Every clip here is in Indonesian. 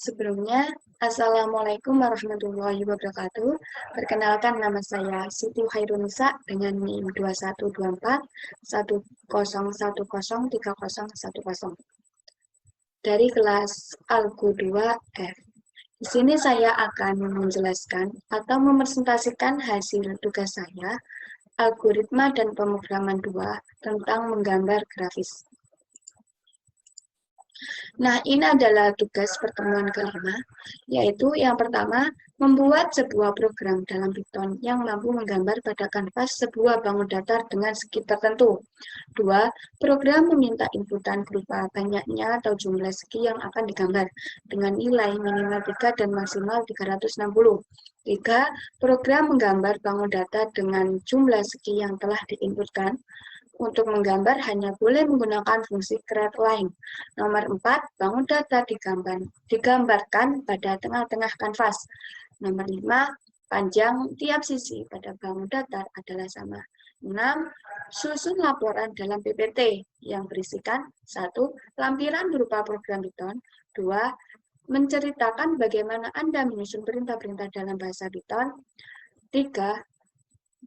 Sebelumnya, Assalamualaikum warahmatullahi wabarakatuh. Perkenalkan, nama saya Siti Khairunisa dengan NIM 2124 101030110 dari kelas Algo 2F. Di sini saya akan menjelaskan atau mepresentasikan hasil tugas saya, algoritma dan pemrograman 2 tentang menggambar grafis. Nah, ini adalah tugas pertemuan kelima, yaitu yang pertama, membuat sebuah program dalam Python yang mampu menggambar pada kanvas sebuah bangun datar dengan segi tertentu. Dua, program meminta inputan berupa banyaknya atau jumlah segi yang akan digambar dengan nilai minimal 3 dan maksimal 360. Tiga, program menggambar bangun datar dengan jumlah segi yang telah diinputkan. Untuk menggambar hanya boleh menggunakan fungsi createLine. Nomor 4, bangun datar digambarkan pada tengah-tengah kanvas. Nomor 5, panjang tiap sisi pada bangun datar adalah sama. 6, susun laporan dalam PPT yang berisikan 1. Lampiran berupa program Python. 2. Menceritakan bagaimana Anda menyusun perintah-perintah dalam bahasa Python. 3.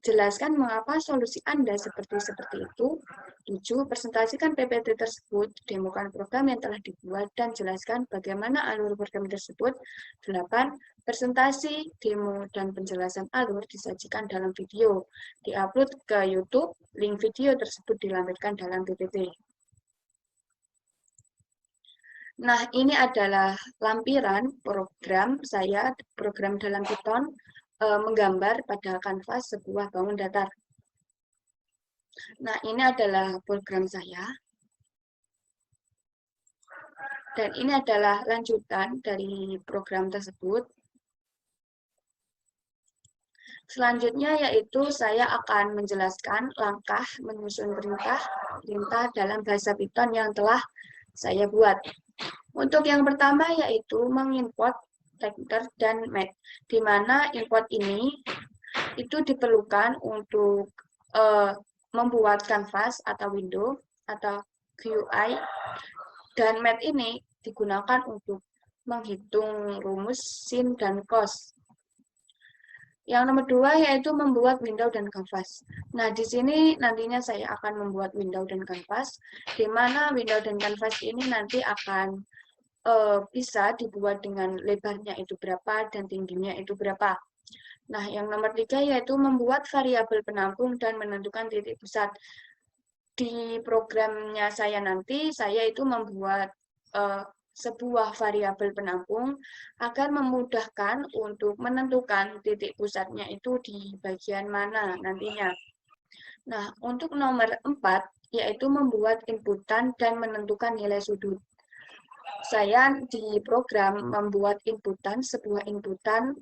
Jelaskan mengapa solusi Anda seperti itu. 7. Presentasikan PPT tersebut, demokan program yang telah dibuat, dan jelaskan bagaimana alur program tersebut. 8. Presentasi, demo, dan penjelasan alur disajikan dalam video. Diupload ke YouTube, link video tersebut dilampirkan dalam PPT. Nah, ini adalah lampiran program saya, program dalam Python, menggambar pada kanvas sebuah bangun datar. Nah, ini adalah program saya. Dan ini adalah lanjutan dari program tersebut. Selanjutnya yaitu saya akan menjelaskan langkah menyusun perintah dalam bahasa Python yang telah saya buat. Untuk yang pertama yaitu mengimport vector dan math, di mana import ini itu diperlukan untuk membuat kanvas atau window atau GUI, dan math ini digunakan untuk menghitung rumus sin dan cos. Yang nomor 2 yaitu membuat window dan kanvas. Nah, di sini nantinya saya akan membuat window dan kanvas, di mana window dan kanvas ini nanti akan bisa dibuat dengan lebarnya itu berapa dan tingginya itu berapa. Nah, yang nomor 3 yaitu membuat variabel penampung dan menentukan titik pusat. Di programnya saya nanti, saya itu membuat sebuah variabel penampung agar memudahkan untuk menentukan titik pusatnya itu di bagian mana nantinya. Nah, untuk nomor 4, yaitu membuat inputan dan menentukan nilai sudut. Saya di program membuat inputan, sebuah inputan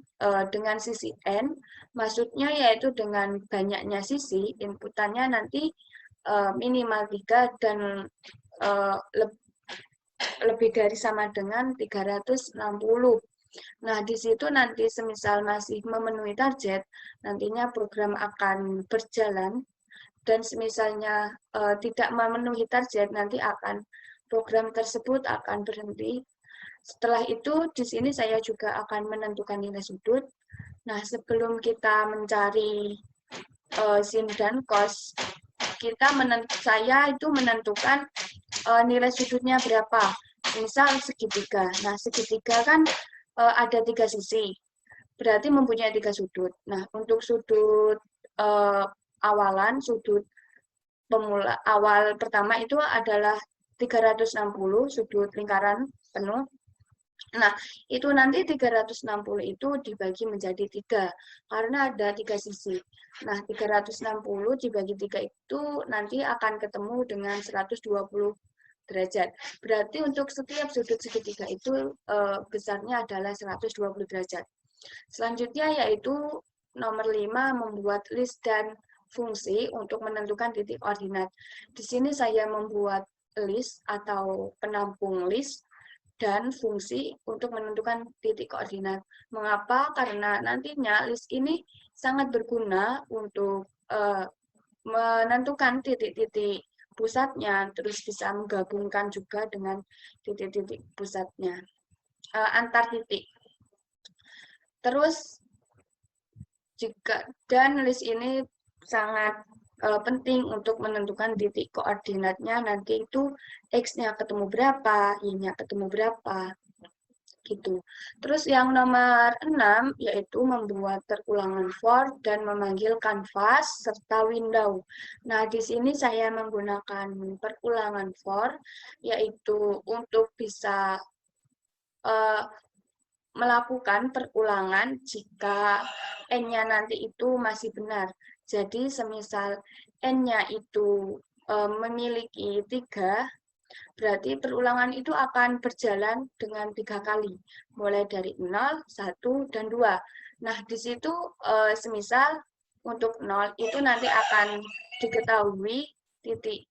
dengan sisi N, maksudnya yaitu dengan banyaknya sisi, inputannya nanti minimal 3 dan lebih dari sama dengan 360. Nah, di situ nanti semisal masih memenuhi target, nantinya program akan berjalan, dan semisalnya tidak memenuhi target, nanti program tersebut akan berhenti. Setelah itu, di sini saya juga akan menentukan nilai sudut. Nah, sebelum kita mencari sin dan cos, saya itu menentukan nilai sudutnya berapa. Misal segitiga. Nah, segitiga kan ada 3 sisi. Berarti mempunyai 3 sudut. Nah, untuk sudut awalan, sudut awal pertama itu adalah 360, sudut lingkaran penuh. Nah, itu nanti 360 itu dibagi menjadi 3, karena ada 3 sisi. Nah, 360 dibagi 3 itu nanti akan ketemu dengan 120 derajat. Berarti untuk setiap sudut segitiga itu besarnya adalah 120 derajat. Selanjutnya yaitu nomor 5, membuat list dan fungsi untuk menentukan titik koordinat. Di sini saya membuat list atau penampung list dan fungsi untuk menentukan titik koordinat. Mengapa? Karena nantinya list ini sangat berguna untuk menentukan titik-titik pusatnya, terus bisa menggabungkan juga dengan titik-titik pusatnya. antar titik. Terus dan list ini sangat penting untuk menentukan titik koordinatnya, nanti itu X-nya ketemu berapa, Y-nya ketemu berapa, gitu. Terus yang nomor 6 yaitu membuat perulangan for dan memanggil canvas serta window. Nah, di sini saya menggunakan perulangan for yaitu untuk bisa melakukan perulangan jika N-nya nanti itu masih benar. Jadi, semisal N-nya itu memiliki 3, berarti perulangan itu akan berjalan dengan 3 kali, mulai dari 0, 1, dan 2. Nah, di situ semisal untuk 0 itu nanti akan diketahui titik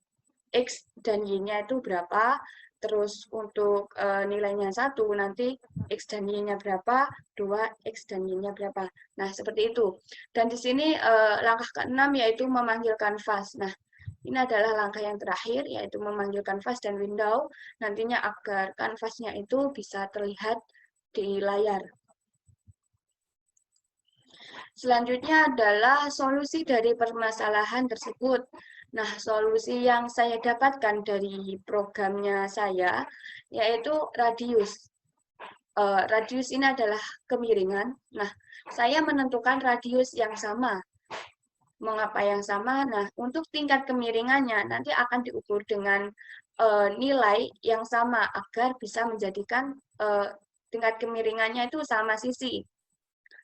X dan Y-nya itu berapa, terus untuk nilainya 1, nanti X dan Y-nya berapa, 2, X dan Y-nya berapa. Nah, seperti itu. Dan di sini langkah ke-6 yaitu memanggil canvas. Nah, ini adalah langkah yang terakhir, yaitu memanggil canvas dan window, nantinya agar kanvasnya itu bisa terlihat di layar. Selanjutnya adalah solusi dari permasalahan tersebut. Nah, solusi yang saya dapatkan dari programnya saya, yaitu radius. Radius ini adalah kemiringan. Nah, saya menentukan radius yang sama. Mengapa yang sama? Nah, untuk tingkat kemiringannya nanti akan diukur dengan nilai yang sama agar bisa menjadikan tingkat kemiringannya itu sama sisi.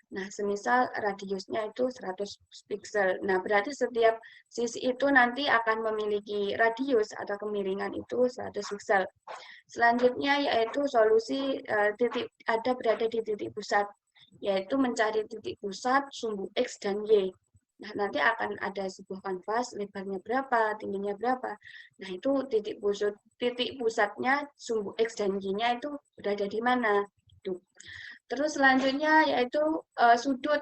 Nah, semisal radiusnya itu 100 piksel. Nah, berarti setiap sisi itu nanti akan memiliki radius atau kemiringan itu 100 piksel. Selanjutnya yaitu solusi berada di titik pusat, yaitu mencari titik pusat sumbu X dan Y. Nah, nanti akan ada sebuah kanvas, lebarnya berapa, tingginya berapa. Nah, itu titik pusatnya sumbu X dan Y-nya itu berada di mana. Tuh. Terus selanjutnya yaitu sudut.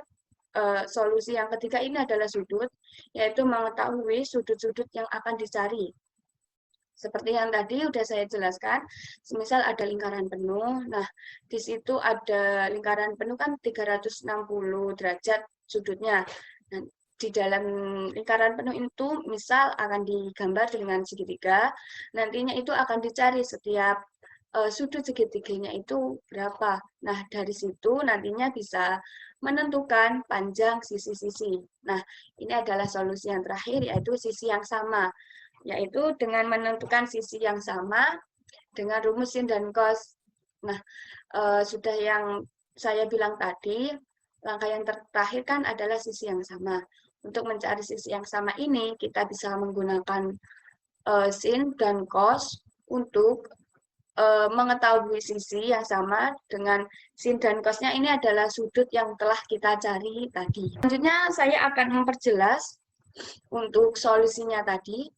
Solusi yang ketiga ini adalah sudut, yaitu mengetahui sudut-sudut yang akan dicari. Seperti yang tadi sudah saya jelaskan, semisal ada lingkaran penuh, nah di situ ada lingkaran penuh kan 360 derajat sudutnya. Nah, di dalam lingkaran penuh itu misal akan digambar dengan segitiga, nantinya itu akan dicari setiap sudut segitiganya itu berapa. Nah, dari situ nantinya bisa menentukan panjang sisi-sisi. Nah, ini adalah solusi yang terakhir, yaitu sisi yang sama. Yaitu dengan menentukan sisi yang sama dengan rumus sin dan cos. Nah, sudah yang saya bilang tadi, langkah yang terakhir kan adalah sisi yang sama. Untuk mencari sisi yang sama ini, kita bisa menggunakan sin dan cos untuk mengetahui sisi yang sama dengan sin dan cosnya ini adalah sudut yang telah kita cari tadi. Selanjutnya saya akan memperjelas untuk solusinya tadi.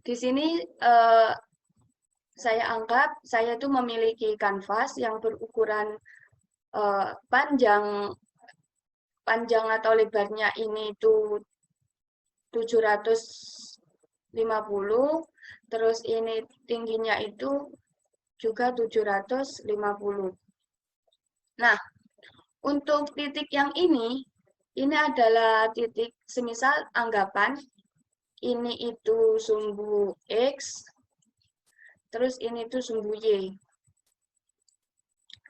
Di sini saya anggap saya itu memiliki kanvas yang berukuran panjang atau lebarnya ini itu 750, terus ini tingginya itu juga 750. Nah, untuk titik yang ini adalah titik semisal anggapan ini itu sumbu X, terus ini tuh sumbu Y.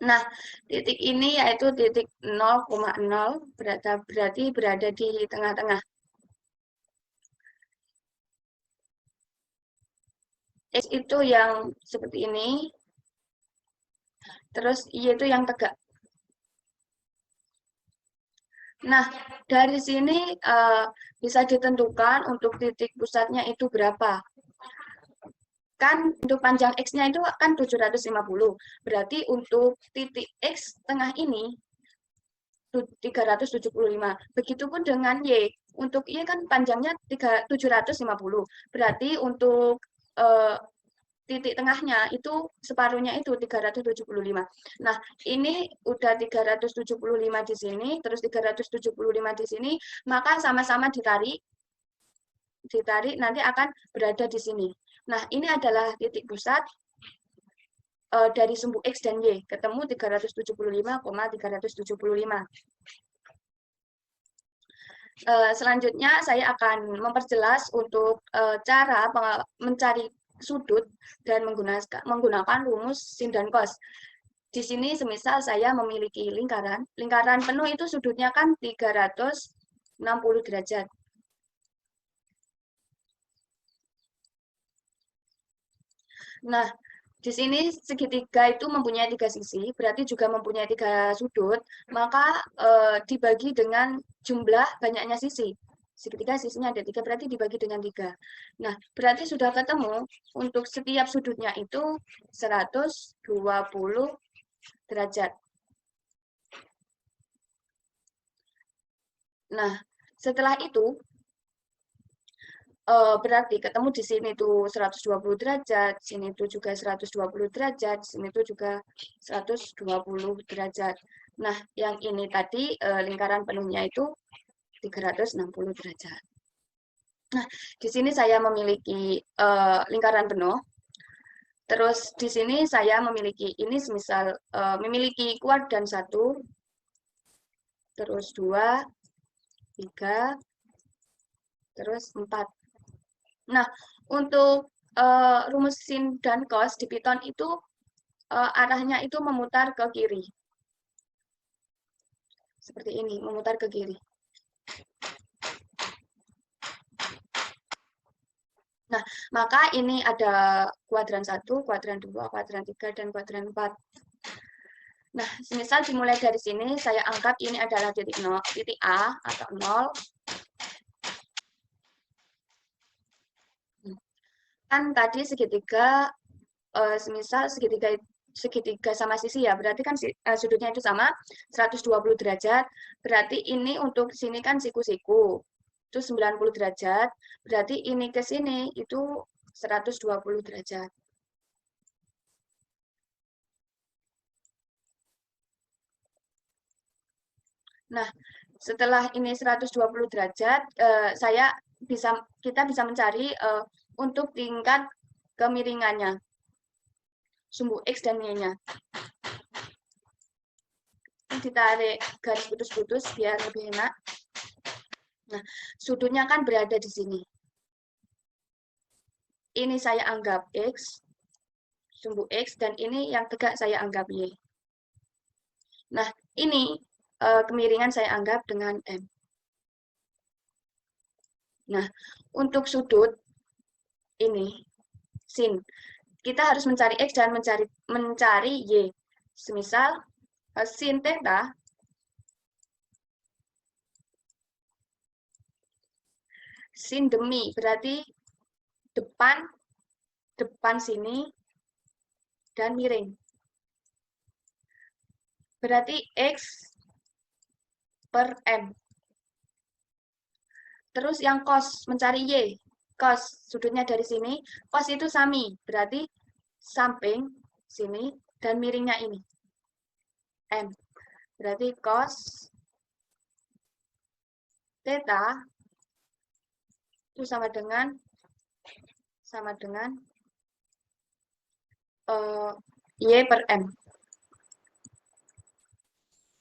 Nah, titik ini yaitu titik 0,0, berarti berada di tengah-tengah. X itu yang seperti ini, terus Y itu yang tegak. Nah, dari sini bisa ditentukan untuk titik pusatnya itu berapa. Kan untuk panjang X-nya itu kan 750. Berarti untuk titik X tengah ini 375. Begitupun dengan Y. Untuk Y kan panjangnya 750. Berarti untuk titik tengahnya itu separuhnya itu 375. Nah, ini udah 375 di sini, terus 375 di sini, maka sama-sama ditarik nanti akan berada di sini. Nah, ini adalah titik pusat. dari sumbu X dan Y, ketemu 375,375. Selanjutnya saya akan memperjelas untuk cara mencari sudut dan menggunakan rumus sin dan cos. Di sini semisal saya memiliki lingkaran penuh itu sudutnya kan 360 derajat. Nah, di sini segitiga itu mempunyai 3 sisi, berarti juga mempunyai 3 sudut, maka dibagi dengan jumlah banyaknya sisi. Segitiga sisinya ada 3, berarti dibagi dengan 3. Nah, berarti sudah ketemu untuk setiap sudutnya itu 120 derajat. Nah, setelah itu, berarti ketemu di sini tuh 120 derajat, sini tuh juga 120 derajat, sini tuh juga 120 derajat. Nah, yang ini tadi lingkaran penuhnya itu 360 derajat. Nah, di sini saya memiliki lingkaran penuh. Terus di sini saya memiliki ini semisal memiliki kuadran 1, terus 2, 3, terus 4. Nah, untuk rumus sin dan cos di Python itu arahnya itu memutar ke kiri. Seperti ini, memutar ke kiri. Nah, maka ini ada kuadran 1, kuadran 2, kuadran 3, dan kuadran 4. Nah, misal dimulai dari sini, saya anggap ini adalah titik A atau 0. Kan tadi segitiga, semisal segitiga sama sisi ya, berarti kan sudutnya itu sama, 120 derajat, berarti ini untuk sini kan siku-siku, itu 90 derajat, berarti ini ke sini itu 120 derajat. Nah, setelah ini 120 derajat, kita bisa mencari untuk tingkat kemiringannya, sumbu X dan Y-nya. Ditarik garis putus-putus biar lebih enak. Nah, sudutnya kan berada di sini. Ini saya anggap X, sumbu X, dan ini yang tegak saya anggap Y. Nah, ini kemiringan saya anggap dengan M. Nah, untuk sudut ini, sin, kita harus mencari X dan mencari Y. Semisal, sin theta, sin demi, berarti depan sini, dan miring. Berarti X per M. Terus yang cos, mencari Y. Cos, sudutnya dari sini, cos itu sami, berarti samping sini, dan miringnya ini. M. Berarti cos theta itu sama dengan Y per M.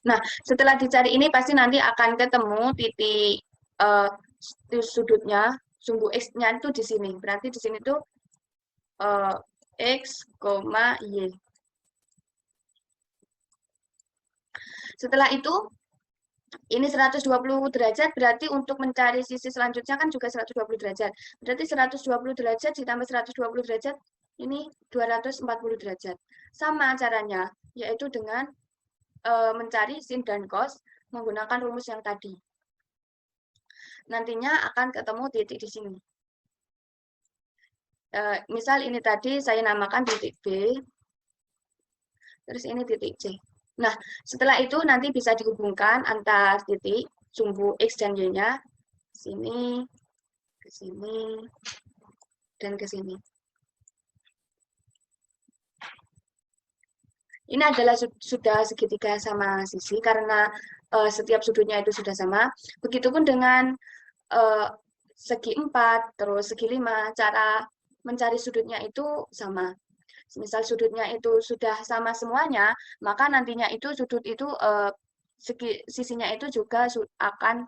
Nah, setelah dicari ini pasti nanti akan ketemu titik sudutnya, sumbu X-nya itu di sini. Berarti di sini tuh X, Y. Setelah itu, ini 120 derajat, berarti untuk mencari sisi selanjutnya kan juga 120 derajat. Berarti 120 derajat ditambah 120 derajat, ini 240 derajat. Sama caranya, yaitu dengan mencari sin dan cos menggunakan rumus yang tadi. Nantinya akan ketemu titik di sini. Misal ini tadi saya namakan titik B, terus ini titik C. Nah, setelah itu nanti bisa dihubungkan antar titik sumbu X dan Y-nya, sini, ke sini, dan ke sini. Ini adalah sudah segitiga sama sisi karena setiap sudutnya itu sudah sama. Begitupun dengan segi 4, terus segi 5, cara mencari sudutnya itu sama. Misal sudutnya itu sudah sama semuanya, maka nantinya itu sudut itu sisinya itu juga akan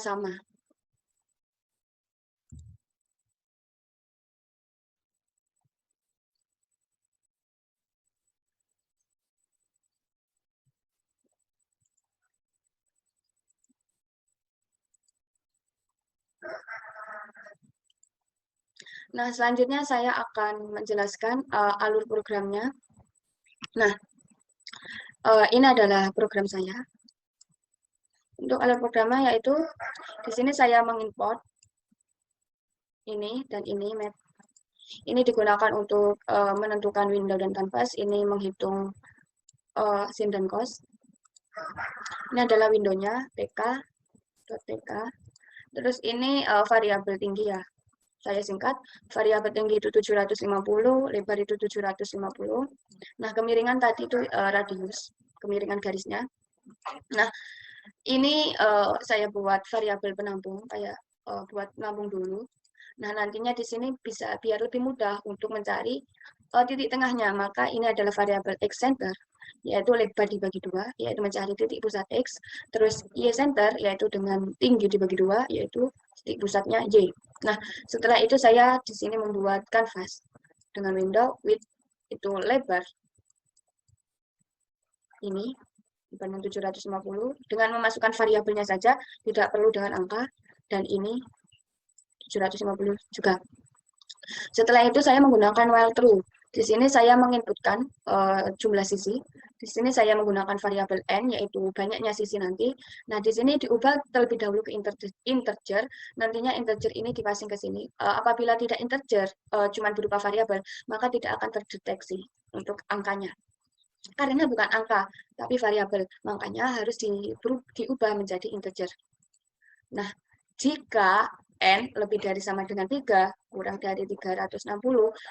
sama. Nah, selanjutnya saya akan menjelaskan alur programnya. Nah, ini adalah program saya. Untuk alur programnya yaitu di sini saya mengimport ini dan ini map. Ini digunakan untuk menentukan window dan canvas. Ini menghitung sin dan cos. Ini adalah windownya pk.tk. Terus ini variabel tinggi ya. Saya singkat, variabel tinggi itu 750, lebar itu 750. Nah, kemiringan tadi itu radius, kemiringan garisnya. Nah, ini saya buat variabel penampung, kayak buat penampung dulu. Nah, nantinya di sini bisa biar lebih mudah untuk mencari titik tengahnya, maka ini adalah variabel x center, yaitu lebar dibagi 2, yaitu mencari titik pusat x, terus y center, yaitu dengan tinggi dibagi 2, yaitu titik pusatnya y. Nah, setelah itu saya di sini membuat canvas dengan window width itu lebar ini lebarnya 750 dengan memasukkan variabelnya saja, tidak perlu dengan angka, dan ini 750 juga. Setelah itu saya menggunakan while true. Di sini saya menginputkan jumlah sisi. Di sini saya menggunakan variabel n, yaitu banyaknya sisi nanti. Nah, di sini diubah terlebih dahulu ke integer. Nantinya integer ini dipasing ke sini. Apabila tidak integer, cuma berupa variabel, maka tidak akan terdeteksi untuk angkanya. Karena bukan angka, tapi variabel. Makanya harus diubah menjadi integer. Nah, jika N lebih dari sama dengan 3, kurang dari 360,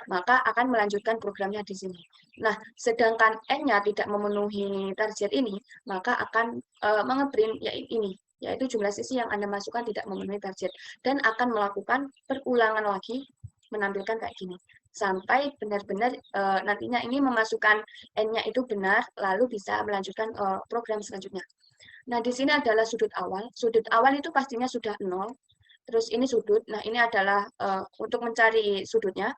maka akan melanjutkan programnya di sini. Nah, sedangkan N-nya tidak memenuhi target ini, maka akan mengeprint ini, yaitu jumlah sisi yang Anda masukkan tidak memenuhi target, dan akan melakukan perulangan lagi, menampilkan kayak gini. Sampai benar-benar nantinya ini memasukkan N-nya itu benar, lalu bisa melanjutkan program selanjutnya. Nah, di sini adalah sudut awal. Sudut awal itu pastinya sudah 0. Terus ini sudut. Nah, ini adalah untuk mencari sudutnya.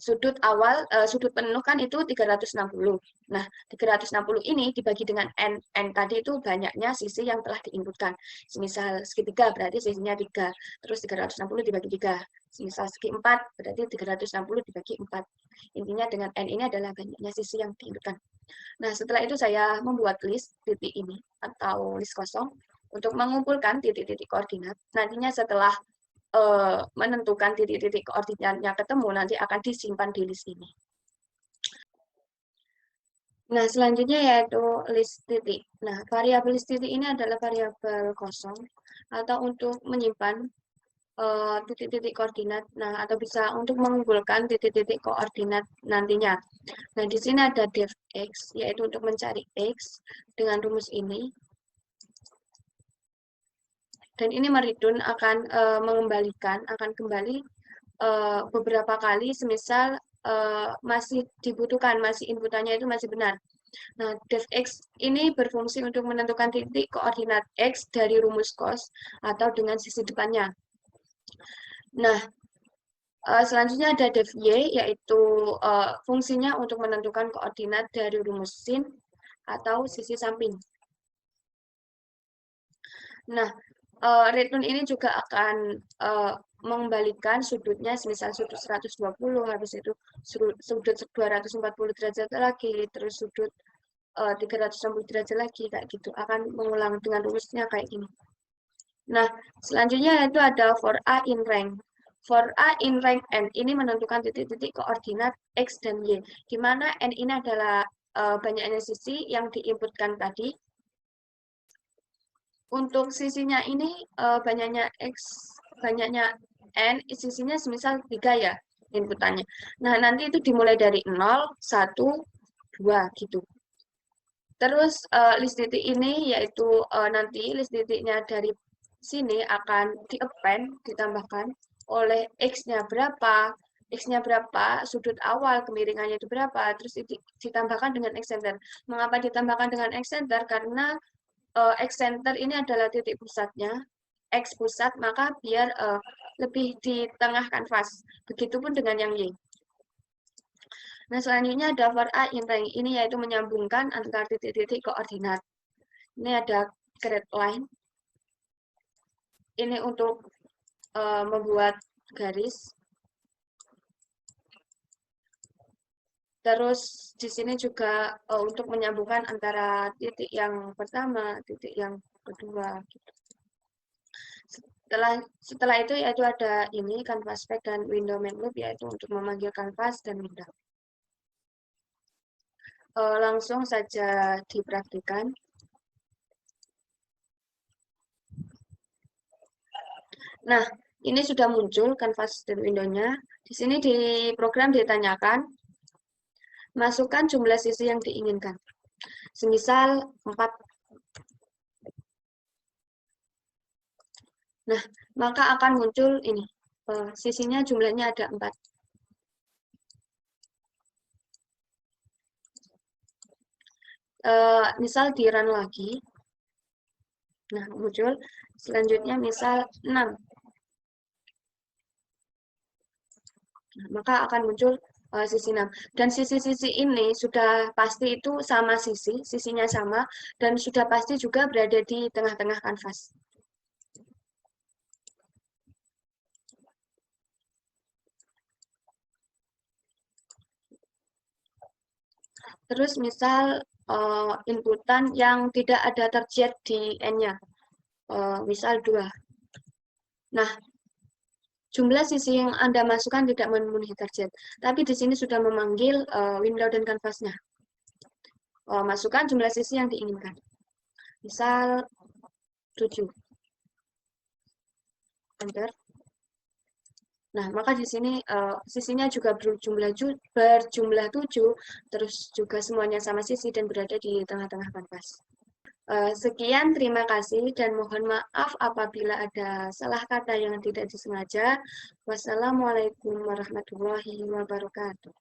Sudut awal, sudut penuh kan itu 360. Nah, 360 ini dibagi dengan N. N tadi itu banyaknya sisi yang telah diinputkan. Misal segitiga berarti sisinya 3. Terus 360 dibagi 3. Misal segi 4 berarti 360 dibagi 4. Intinya dengan N ini adalah banyaknya sisi yang diinputkan. Nah, setelah itu saya membuat list titik ini atau list kosong untuk mengumpulkan titik-titik koordinat. Nantinya setelah menentukan titik-titik koordinatnya ketemu, nanti akan disimpan di list ini. Nah, selanjutnya yaitu list titik. Nah, variabel list titik ini adalah variabel kosong atau untuk menyimpan titik-titik koordinat. Nah, atau bisa untuk mengumpulkan titik-titik koordinat nantinya. Nah, di sini ada def x, yaitu untuk mencari x dengan rumus ini. Dan ini mereturn akan mengembalikan, akan kembali beberapa kali, semisal masih dibutuhkan, masih inputannya itu masih benar. Nah, def x ini berfungsi untuk menentukan titik koordinat x dari rumus cos atau dengan sisi depannya. Nah, selanjutnya ada def y, yaitu fungsinya untuk menentukan koordinat dari rumus sin atau sisi samping. Nah, return ini juga akan mengembalikan sudutnya, misal sudut 120, habis itu sudut 240 derajat lagi, terus sudut 360 derajat lagi, kayak gitu. Akan mengulang dengan rumusnya kayak gini. Nah, selanjutnya itu ada for A in rank. For A in rank N ini menentukan titik-titik koordinat X dan Y, di mana N ini adalah banyaknya sisi yang diinputkan tadi. Untuk sisinya ini banyaknya X, banyaknya N, sisinya semisal 3 ya inputannya. Nah, nanti itu dimulai dari 0, 1, 2 gitu. Terus list titik ini yaitu nanti list titiknya dari sini akan di-append, ditambahkan oleh X-nya berapa, sudut awal kemiringannya itu berapa, terus ditambahkan dengan X center. Mengapa ditambahkan dengan X center? Karena X center ini adalah titik pusatnya, X pusat, maka biar lebih di tengah kanvas. Begitupun dengan yang Y. Nah, selanjutnya ada for A inteng. Ini yaitu menyambungkan antar titik-titik koordinat. Ini ada grade line. Ini untuk membuat garis. Terus di sini juga untuk menyambungkan antara titik yang pertama, titik yang kedua. Gitu. Setelah itu yaitu ada ini canvas pack dan window main loop, yaitu untuk memanggil canvas dan window. Langsung saja dipraktikkan. Nah, ini sudah muncul canvas dan window-nya. Di sini di program ditanyakan, masukkan jumlah sisi yang diinginkan. Semisal 4. Nah, maka akan muncul ini. Sisinya jumlahnya ada 4. Misal di run lagi. Nah, muncul. Selanjutnya misal 6. Nah, maka akan muncul sisi 6. Dan sisi-sisi ini sudah pasti itu sama sisinya sama, dan sudah pasti juga berada di tengah-tengah kanvas. Terus misal inputan yang tidak ada terjet di N-nya, misal 2. Nah, jumlah sisi yang Anda masukkan tidak memenuhi target, tapi di sini sudah memanggil window dan kanvasnya. Masukkan jumlah sisi yang diinginkan. Misal 7. Enter. Nah, maka di sini sisinya juga berjumlah 7, terus juga semuanya sama sisi dan berada di tengah-tengah kanvas. Sekian, terima kasih, dan mohon maaf apabila ada salah kata yang tidak disengaja. Wassalamualaikum warahmatullahi wabarakatuh.